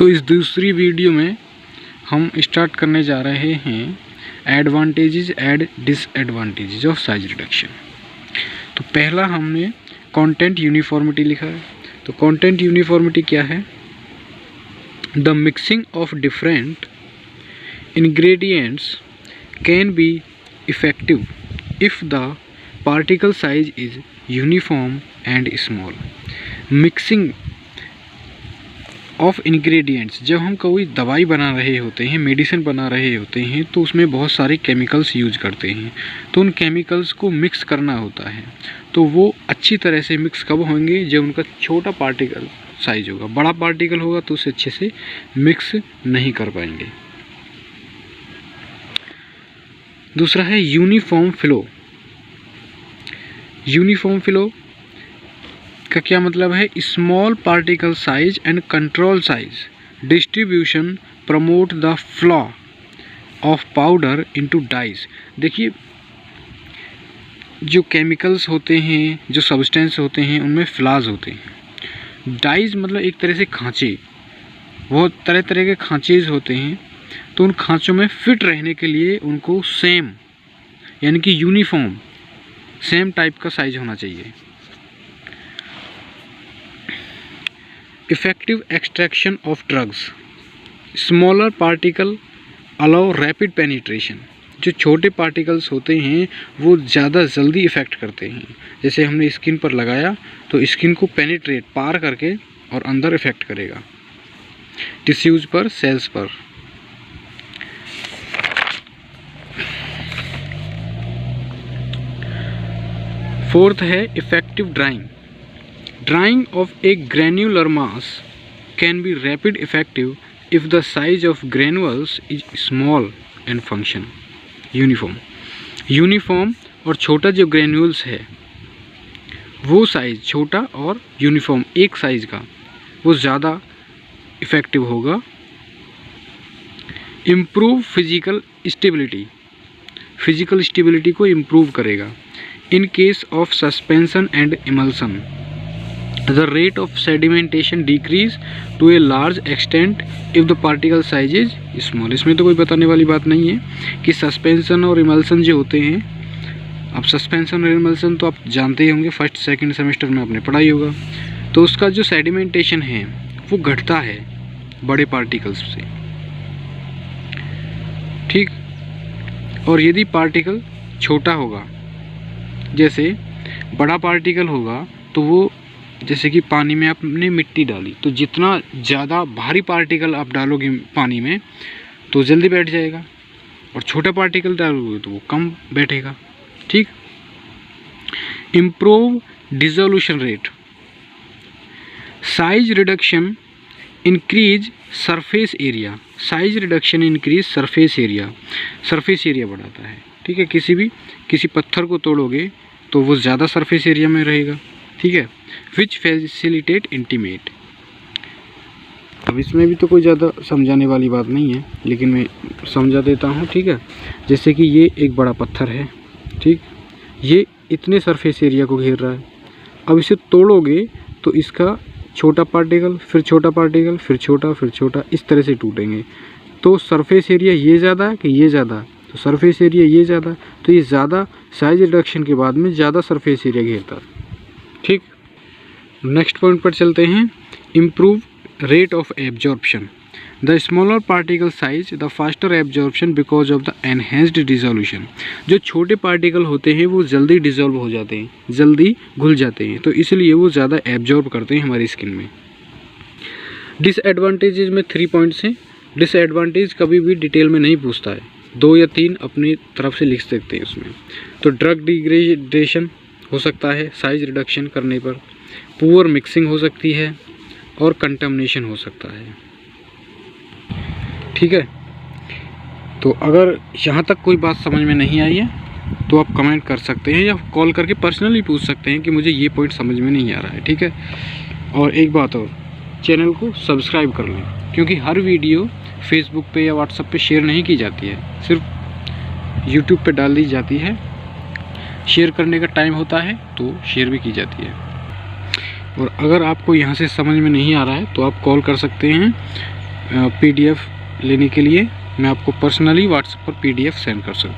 तो इस दूसरी वीडियो में हम स्टार्ट करने जा रहे हैं advantages and disadvantages of size reduction. तो पहला हमने कंटेंट यूनिफॉर्मिटी लिखा है। तो कंटेंट यूनिफॉर्मिटी क्या है? The mixing of different ingredients can be effective if the particle size is uniform and small. Mixing of ingredients, जब हम कोई दवाई बना रहे होते हैं, मेडिसिन बना रहे होते हैं, तो उसमें बहुत सारे केमिकल्स यूज करते हैं। तो उन केमिकल्स को मिक्स करना होता है। तो वो अच्छी तरह से मिक्स कब होंगे? जब उनका छोटा पार्टिकल साइज होगा। बड़ा पार्टिकल होगा तो उसे अच्छे से मिक्स नहीं कर पाएंगे। दूसरा है यूनिफॉर्म फ्लो। यूनिफॉर्म फ्लो का क्या मतलब है? Small particle size and control size distribution promote the flow of powder into dies. देखिए, जो केमिकल्स होते हैं, जो सब्सटेंस होते हैं, उनमें फ्लाज होते हैं। डाइज मतलब एक तरह से खांचे, बहुत तरह तरह के खांचेज होते हैं। तो उन खांचों में फिट रहने के लिए उनको सेम यानी कि यूनिफॉर्म सेम टाइप का साइज होना चाहिए। Effective extraction of drugs. Smaller particle allow rapid penetration. जो छोटे पार्टिकल्स होते हैं वो ज़्यादा जल्दी इफ़ेक्ट करते हैं। जैसे हमने स्किन पर लगाया तो स्किन को पेनिट्रेट पार करके और अंदर इफ़ेक्ट करेगा, टिश्यूज़ पर, सेल्स पर। फोर्थ है effective drawing. Drying of a granular mass can be rapid effective if the size of granules is small and function uniform। Uniform और छोटा जो ग्रेन्यूल्स है वो साइज छोटा और यूनिफॉर्म एक साइज का, वो ज़्यादा इफ़ेक्टिव होगा। Improve physical stability. Physical stability को इम्प्रूव करेगा। In case of suspension and emulsion the rate of sedimentation decrease to a large extent if the particle size is small। इसमें तो कोई बताने वाली बात नहीं है कि सस्पेंशन और इमल्सन जो होते हैं, अब सस्पेंशन और इमल्सन तो आप जानते ही होंगे, फर्स्ट सेकंड सेमेस्टर में आपने पढ़ाई होगा। तो उसका जो सेडिमेंटेशन है वो घटता है बड़े पार्टिकल्स से, ठीक। और यदि पार्टिकल छोटा होगा, जैसे बड़ा पार्टिकल होगा, तो वो जैसे कि पानी में आपने मिट्टी डाली, तो जितना ज़्यादा भारी पार्टिकल आप डालोगे पानी में तो जल्दी बैठ जाएगा, और छोटा पार्टिकल डालोगे तो वो कम बैठेगा, ठीक। Improve dissolution rate. Size reduction increase surface area. Size reduction increase surface area. Surface area बढ़ाता है, ठीक है। किसी पत्थर को तोड़ोगे तो वो ज़्यादा सरफेस एरिया में रहेगा, ठीक है। विच फैसिलिटेट इंटीमेट। अब इसमें भी तो कोई ज़्यादा समझाने वाली बात नहीं है, लेकिन मैं समझा देता हूँ, ठीक है। जैसे कि ये एक बड़ा पत्थर है, ठीक, ये इतने सरफेस एरिया को घेर रहा है। अब इसे तोड़ोगे तो इसका छोटा पार्टिकल, फिर छोटा पार्टिकल, फिर छोटा, फिर छोटा, इस तरह से टूटेंगे। तो सरफेस एरिया ये ज़्यादा है कि ये ज़्यादा? तो सरफेस एरिया ये ज़्यादा, तो ये ज़्यादा साइज रिडक्शन के बाद में ज़्यादा सरफेस एरिया घेरता है, ठीक। नेक्स्ट पॉइंट पर चलते हैं। Improve rate of absorption. The smaller particle size the faster absorption because of the enhanced dissolution. जो छोटे पार्टिकल होते हैं वो जल्दी डिसॉल्व हो जाते हैं, जल्दी घुल जाते हैं, तो इसलिए वो ज़्यादा एब्जॉर्ब करते हैं हमारी स्किन में। डिसएडवांटेजेस में 3 पॉइंट्स हैं। डिसएडवांटेज कभी भी डिटेल में नहीं पूछता है, 2 या 3 अपनी तरफ से लिख सकते हैं उसमें। तो ड्रग डिग्रेडेशन हो सकता है साइज रिडक्शन करने पर, पुअर मिक्सिंग हो सकती है, और कंटामिनेशन हो सकता है, ठीक है। तो अगर यहाँ तक कोई बात समझ में नहीं आई है तो आप कमेंट कर सकते हैं या कॉल करके पर्सनली पूछ सकते हैं कि मुझे ये पॉइंट समझ में नहीं आ रहा है, ठीक है। और एक बात और, चैनल को सब्सक्राइब कर लें, क्योंकि हर वीडियो फेसबुक पे या व्हाट्सएप पे शेयर नहीं की जाती है, सिर्फ यूट्यूब पे डाल दी जाती है। शेयर करने का टाइम होता है तो शेयर भी की जाती है। और अगर आपको यहाँ से समझ में नहीं आ रहा है तो आप कॉल कर सकते हैं PDF लेने के लिए मैं आपको पर्सनली व्हाट्सएप पर PDF सेंड कर सकता हूँ।